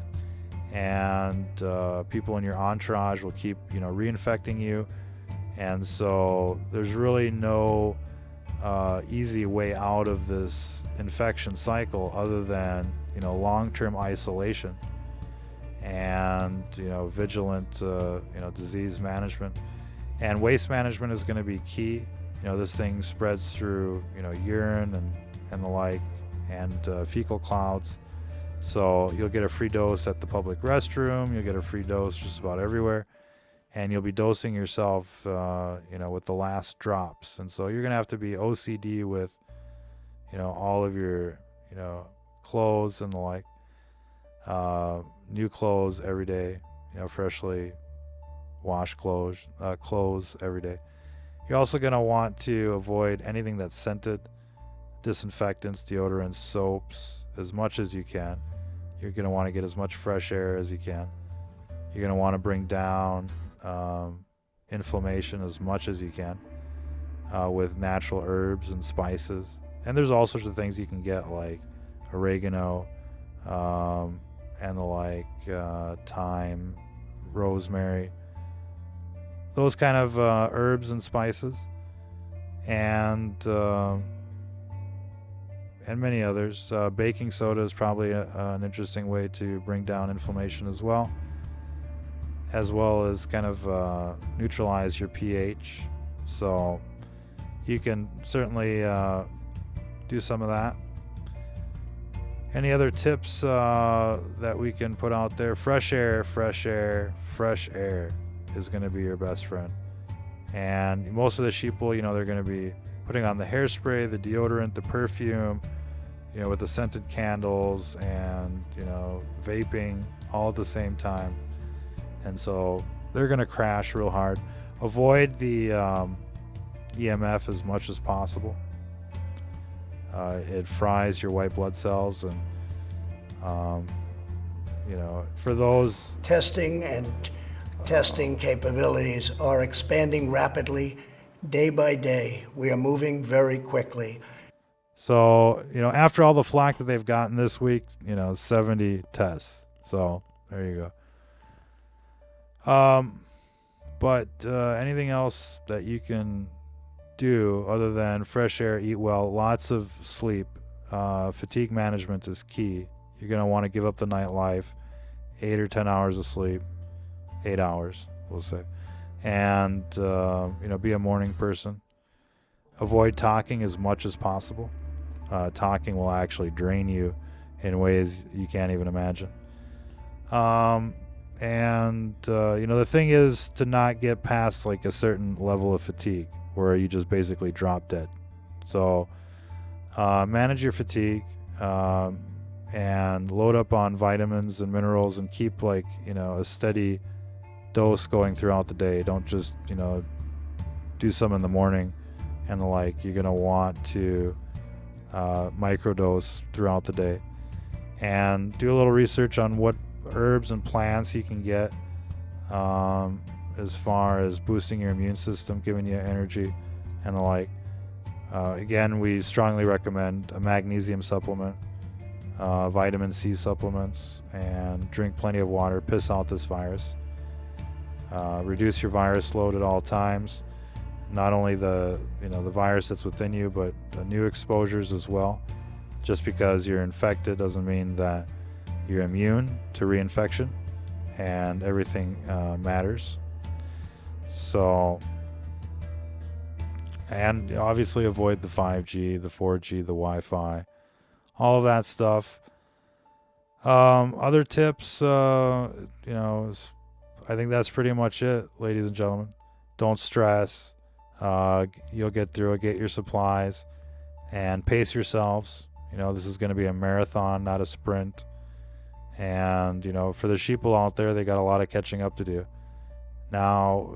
and people in your entourage will keep reinfecting you. And so there's really no easy way out of this infection cycle other than long-term isolation and vigilant disease management. And waste management is going to be key. This thing spreads through urine and the like, and fecal clouds. So you'll get a free dose at the public restroom, you'll get a free dose just about everywhere, and you'll be dosing yourself with the last drops. And so you're going to have to be OCD with all of your clothes and the like, new clothes every day, freshly washed clothes every day. You're also going to want to avoid anything that's scented, disinfectants, deodorants, soaps, as much as you can. You're going to want to get as much fresh air as you can. You're going to want to bring down inflammation as much as you can with natural herbs and spices. And there's all sorts of things you can get, like oregano and the like, thyme, rosemary, those kind of herbs and spices, and many others. Baking soda is probably an interesting way to bring down inflammation as well as kind of neutralize your pH. So you can certainly do some of that. Any other tips that we can put out there? Fresh air is going to be your best friend. And most of the sheeple, they're going to be putting on the hairspray, the deodorant, the perfume, with the scented candles and, vaping all at the same time. And so they're going to crash real hard. Avoid the EMF as much as possible. It fries your white blood cells, and for those Testing capabilities are expanding rapidly day by day. We are moving very quickly. So, after all the flack that they've gotten this week, 70 tests. So there you go. But anything else that you can do other than fresh air, eat well, lots of sleep, fatigue management is key. You're going to want to give up the nightlife, 8 or 10 hours of sleep, 8 hours, we'll say, and be a morning person. Avoid talking as much as possible. Talking will actually drain you in ways you can't even imagine. The thing is to not get past like a certain level of fatigue where you just basically drop dead. So manage your fatigue and load up on vitamins and minerals, and keep a steady dose going throughout the day. Don't just do some in the morning and the like. You're going to want to microdose throughout the day, and do a little research on what herbs and plants you can get as far as boosting your immune system, giving you energy and the like. Again, we strongly recommend a magnesium supplement, vitamin C supplements, and drink plenty of water. Piss out this virus. Reduce your virus load at all times. Not only the virus that's within you, but the new exposures as well. Just because you're infected doesn't mean that you're immune to reinfection, and everything matters. So, and obviously avoid the 5G, the 4G, the Wi-Fi, all of that stuff. Other tips, I think that's pretty much it, ladies and gentlemen. Don't stress. You'll get through it. Get your supplies and pace yourselves. This is going to be a marathon, not a sprint. And, for the sheeple out there, they got a lot of catching up to do. Now,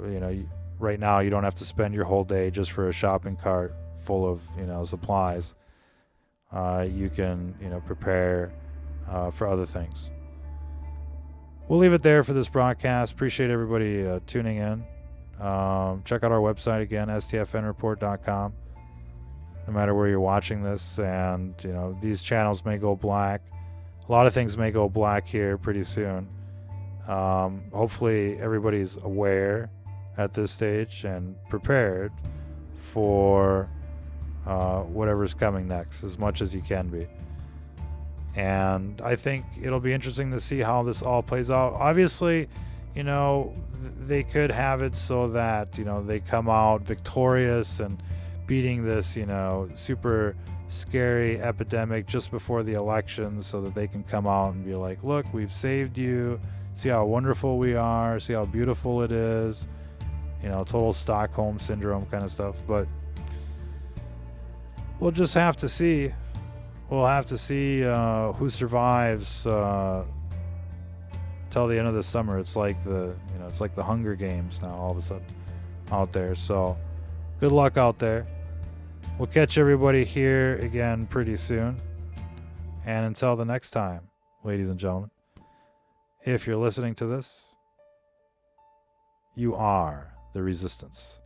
right now you don't have to spend your whole day just for a shopping cart full of, supplies. You can, prepare for other things. We'll leave it there for this broadcast. Appreciate everybody tuning in. Check out our website again, stfnreport.com. No matter where you're watching this, and these channels may go black. A lot of things may go black here pretty soon. Hopefully everybody's aware at this stage and prepared for whatever's coming next as much as you can be. And I think it'll be interesting to see how this all plays out. Obviously, they could have it so that, they come out victorious and beating this, super scary epidemic just before the election, so that they can come out and be like, look, we've saved you. See how wonderful we are. See how beautiful it is. Total Stockholm syndrome kind of stuff. But we'll just have to see. We'll have to see who survives till the end of the summer. It's like the Hunger Games now all of a sudden out there. So good luck out there. We'll catch everybody here again pretty soon. And until the next time, ladies and gentlemen, if you're listening to this, you are the resistance.